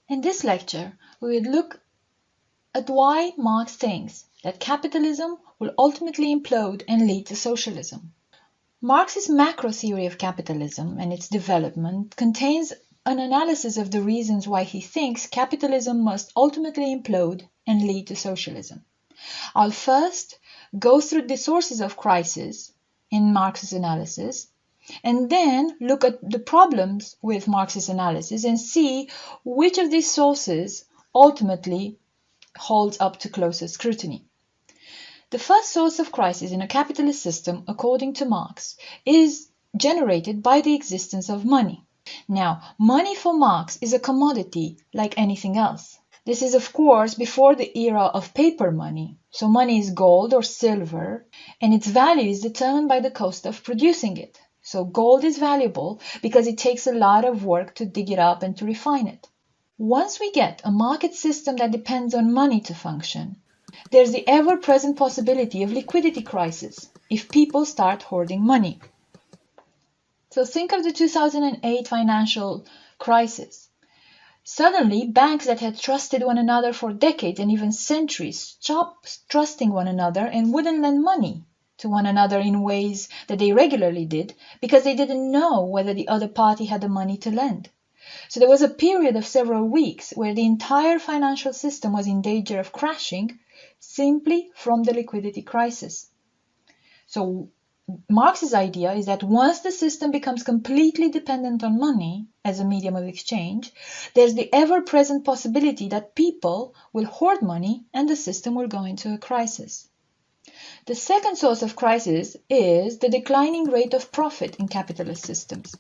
In this lecture, we will look at why Marx thinks that capitalism will ultimately implode and lead to socialism. Marx's macro theory of capitalism and its development contains an analysis of the reasons why he thinks capitalism must ultimately implode and lead to socialism. I'll first go through the sources of crisis in Marx's analysis, and then look at the problems with Marx's analysis and see which of these sources ultimately holds up to closer scrutiny. The first source of crisis in a capitalist system, according to Marx, is generated by the existence of money. Now, money for Marx is a commodity like anything else. This is, of course, before the era of paper money. So money is gold or silver, and its value is determined by the cost of producing it. So gold is valuable because it takes a lot of work to dig it up and to refine it. Once we get a market system that depends on money to function, there's the ever-present possibility of liquidity crisis if people start hoarding money. So think of the 2008 financial crisis. Suddenly, banks that had trusted one another for decades and even centuries stopped trusting one another and wouldn't lend money to one another in ways that they regularly did because they didn't know whether the other party had the money to lend. So there was a period of several weeks where the entire financial system was in danger of crashing simply from the liquidity crisis. So Marx's idea is that once the system becomes completely dependent on money as a medium of exchange, there's the ever-present possibility that people will hoard money and the system will go into a crisis. The second source of crisis is the declining rate of profit in capitalist systems.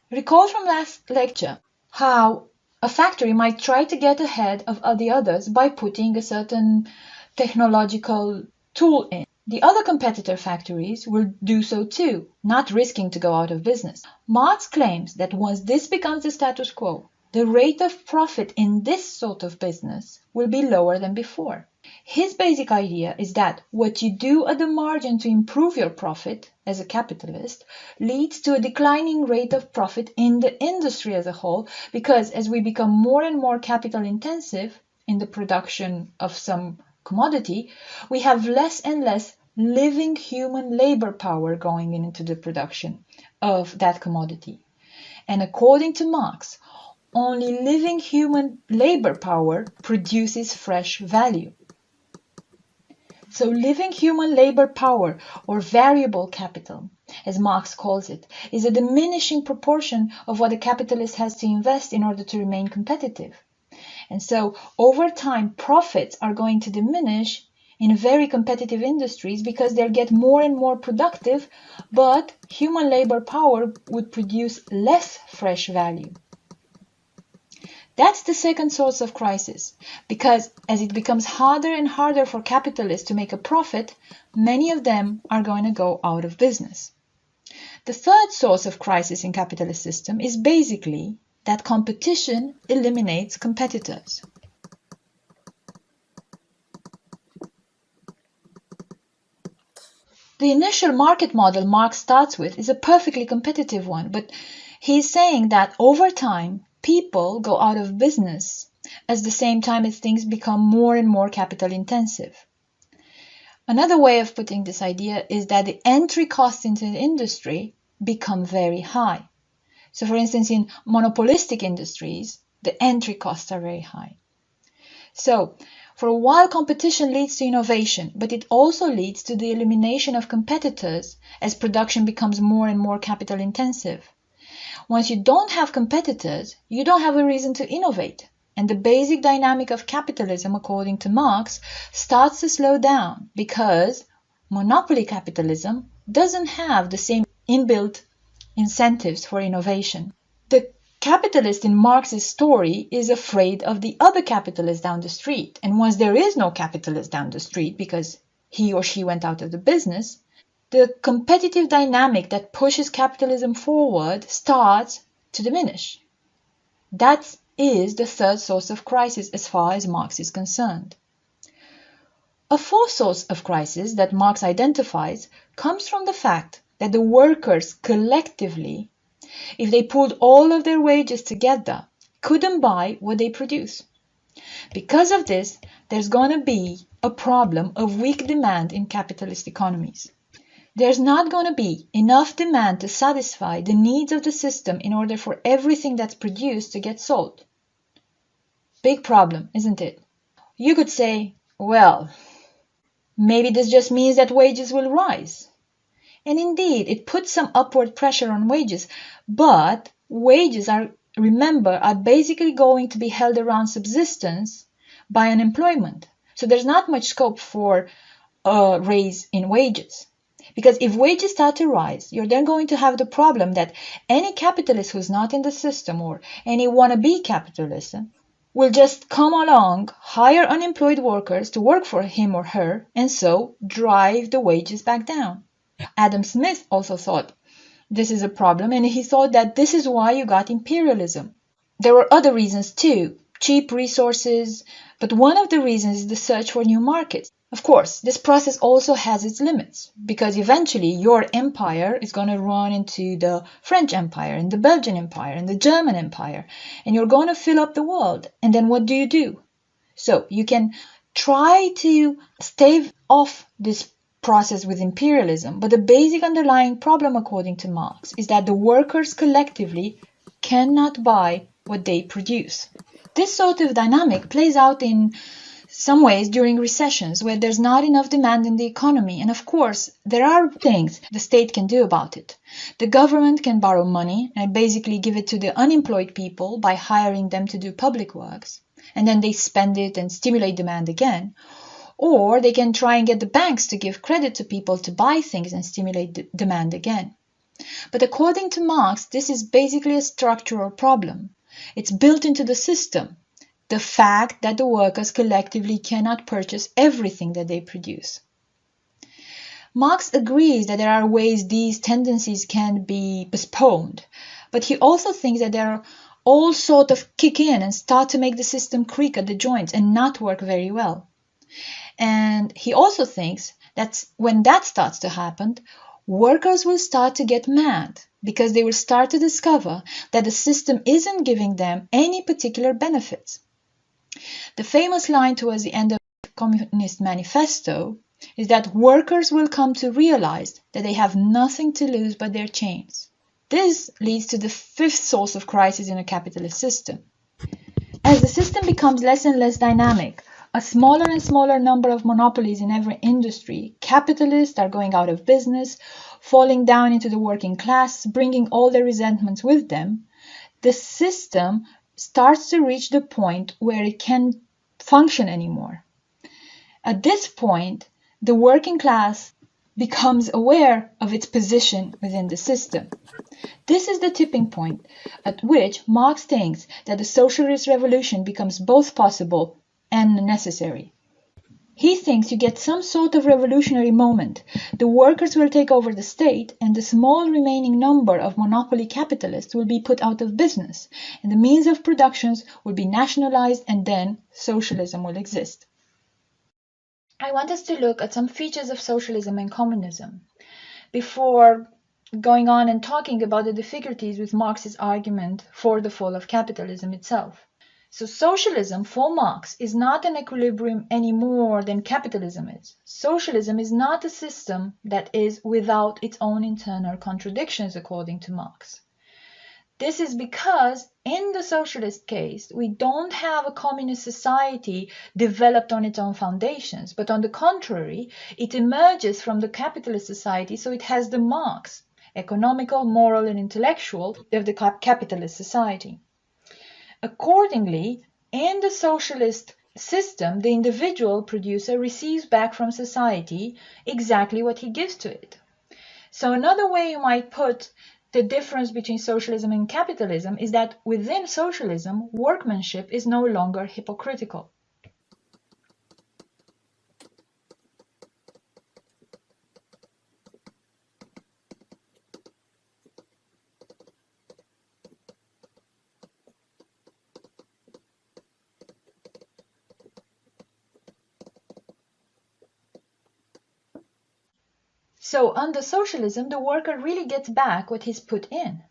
Recall from last lecture how a factory might try to get ahead of the others by putting a certain technological tool in. The other competitor factories will do so too, not risking to go out of business. Marx claims that once this becomes the status quo, the rate of profit in this sort of business will be lower than before. His basic idea is that what you do at the margin to improve your profit as a capitalist leads to a declining rate of profit in the industry as a whole, because as we become more and more capital intensive in the production of some commodity, we have less and less living human labor power going into the production of that commodity. And according to Marx, only living human labor power produces fresh value. So living human labor power, or variable capital, as Marx calls it, is a diminishing proportion of what a capitalist has to invest in order to remain competitive. And so over time, profits are going to diminish in very competitive industries because they'll get more and more productive, but human labor power would produce less fresh value. That's the second source of crisis, because as it becomes harder and harder for capitalists to make a profit, many of them are going to go out of business. The third source of crisis in capitalist system is basically that competition eliminates competitors. The initial market model Marx starts with is a perfectly competitive one, but he's saying that over time, people go out of business at the same time as things become more and more capital intensive. Another way of putting this idea is that the entry costs into the industry become very high. So for instance, in monopolistic industries, the entry costs are very high. So for a while, competition leads to innovation, but it also leads to the elimination of competitors as production becomes more and more capital intensive. Once you don't have competitors, you don't have a reason to innovate. And the basic dynamic of capitalism, according to Marx, starts to slow down because monopoly capitalism doesn't have the same inbuilt incentives for innovation. The capitalist in Marx's story is afraid of the other capitalist down the street. And once there is no capitalist down the street because he or she went out of the business, the competitive dynamic that pushes capitalism forward starts to diminish. That is the third source of crisis as far as Marx is concerned. A fourth source of crisis that Marx identifies comes from the fact that the workers collectively, if they pooled all of their wages together couldn't buy what they produce. Because of this, there's going to be a problem of weak demand in capitalist economies. There's not going to be enough demand to satisfy the needs of the system in order for everything that's produced to get sold. Big problem, isn't it? You could say, well, maybe this just means that wages will rise. And indeed, it puts some upward pressure on wages, but wages are basically going to be held around subsistence by unemployment. So there's not much scope for a raise in wages. Because if wages start to rise, you're then going to have the problem that any capitalist who's not in the system or any wannabe capitalist will just come along, hire unemployed workers to work for him or her, and so drive the wages back down. Adam Smith also thought this is a problem, and he thought that this is why you got imperialism. There were other reasons too, cheap resources, but one of the reasons is the search for new markets. Of course, this process also has its limits, because eventually your empire is going to run into the French Empire, and the Belgian Empire, and the German Empire, and you're going to fill up the world. And then what do? So you can try to stave off this process with imperialism, but the basic underlying problem, according to Marx, is that the workers collectively cannot buy what they produce. This sort of dynamic plays out in some ways during recessions where there's not enough demand in the economy, and of course there are things the state can do about it. The government can borrow money and basically give it to the unemployed people by hiring them to do public works, and then they spend it and stimulate demand again. Or they can try and get the banks to give credit to people to buy things and stimulate demand again. But according to Marx, this is basically a structural problem. It's built into the system, the fact that the workers collectively cannot purchase everything that they produce. Marx agrees that there are ways these tendencies can be postponed, but he also thinks that there are all sort of kick in and start to make the system creak at the joints and not work very well. And he also thinks that when that starts to happen, workers will start to get mad because they will start to discover that the system isn't giving them any particular benefits. The famous line towards the end of the Communist Manifesto is that workers will come to realize that they have nothing to lose but their chains. This leads to the fifth source of crisis in a capitalist system. As the system becomes less and less dynamic, a smaller and smaller number of monopolies in every industry, capitalists are going out of business, falling down into the working class, bringing all their resentments with them, the system starts to reach the point where it can't function anymore. At this point, the working class becomes aware of its position within the system. This is the tipping point at which Marx thinks that the socialist revolution becomes both possible and necessary. He thinks you get some sort of revolutionary moment. The workers will take over the state, and the small remaining number of monopoly capitalists will be put out of business, and the means of productions will be nationalized, and then socialism will exist. I want us to look at some features of socialism and communism before going on and talking about the difficulties with Marx's argument for the fall of capitalism itself. So socialism for Marx is not an equilibrium any more than capitalism is. Socialism is not a system that is without its own internal contradictions, according to Marx. This is because in the socialist case, we don't have a communist society developed on its own foundations, but on the contrary, it emerges from the capitalist society, so it has the marks, economical, moral, and intellectual, of the capitalist society. Accordingly, in the socialist system, the individual producer receives back from society exactly what he gives to it. So another way you might put the difference between socialism and capitalism is that within socialism, workmanship is no longer hypocritical. So under socialism, the worker really gets back what he's put in.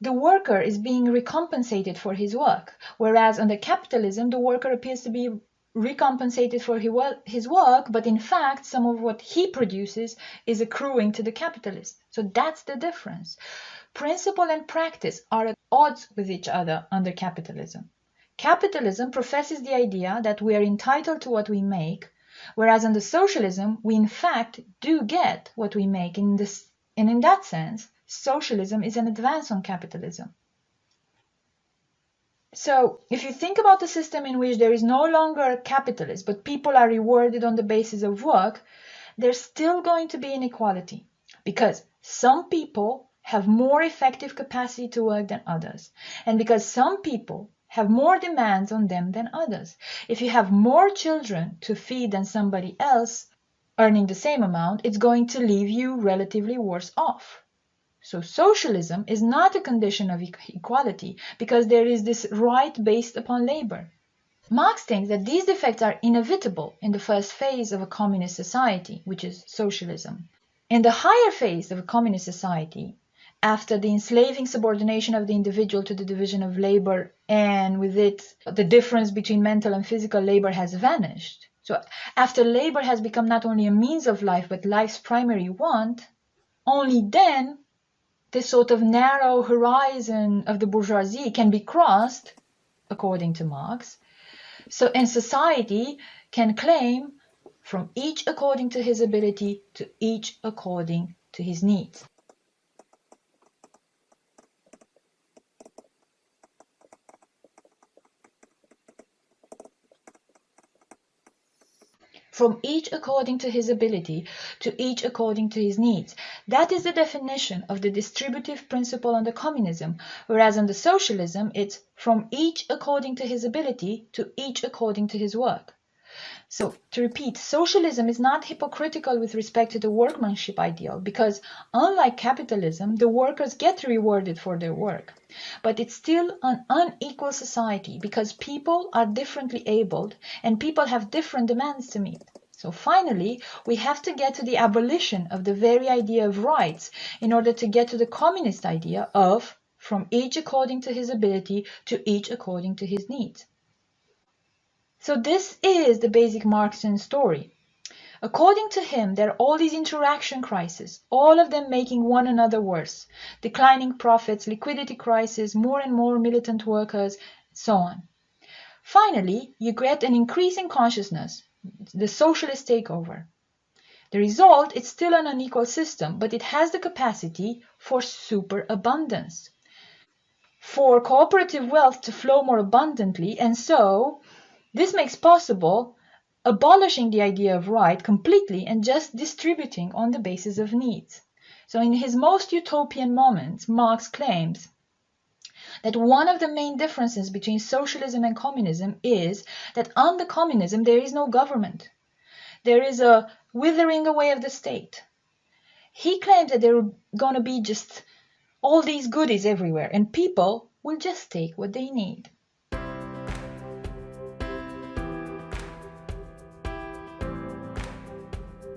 the worker is being recompensated for his work, whereas under capitalism, the worker appears to be recompensated for his work, but in fact, some of what he produces is accruing to the capitalist. So that's the difference. Principle and practice are at odds with each other under capitalism. Capitalism professes the idea that we are entitled to what we make, whereas under socialism, we in fact do get what we make. And in that sense, socialism is an advance on capitalism. So, if you think about a system in which there is no longer a capitalist, but people are rewarded on the basis of work, there's still going to be inequality, because some people have more effective capacity to work than others, and because some people have more demands on them than others. If you have more children to feed than somebody else earning the same amount, it's going to leave you relatively worse off. So socialism is not a condition of equality, because there is this right based upon labor. Marx thinks that these defects are inevitable in the first phase of a communist society, which is socialism. In the higher phase of a communist society, after the enslaving subordination of the individual to the division of labor, and with it the difference between mental and physical labor has vanished. So after labor has become not only a means of life, but life's primary want, only then this sort of narrow horizon of the bourgeoisie can be crossed, according to Marx. So, and society can claim from each according to his ability to each according to his needs. From each according to his ability, to each according to his needs. That is the definition of the distributive principle under communism, whereas under socialism, it's from each according to his ability, to each according to his work. So, to repeat, socialism is not hypocritical with respect to the workmanship ideal, because unlike capitalism, the workers get rewarded for their work. But it's still an unequal society, because people are differently abled and people have different demands to meet. So finally, we have to get to the abolition of the very idea of rights in order to get to the communist idea of from each according to his ability to each according to his needs. So this is the basic Marxian story. According to him, there are all these interaction crises, all of them making one another worse. Declining profits, liquidity crisis, more and more militant workers, so on. Finally, you get an increasing consciousness, the socialist takeover. The result is still an unequal system, but it has the capacity for superabundance, for cooperative wealth to flow more abundantly, and so this makes possible abolishing the idea of right completely and just distributing on the basis of needs. So in his most utopian moments, Marx claims that one of the main differences between socialism and communism is that under communism there is no government. There is a withering away of the state. He claims that there are going to be just all these goodies everywhere, and people will just take what they need.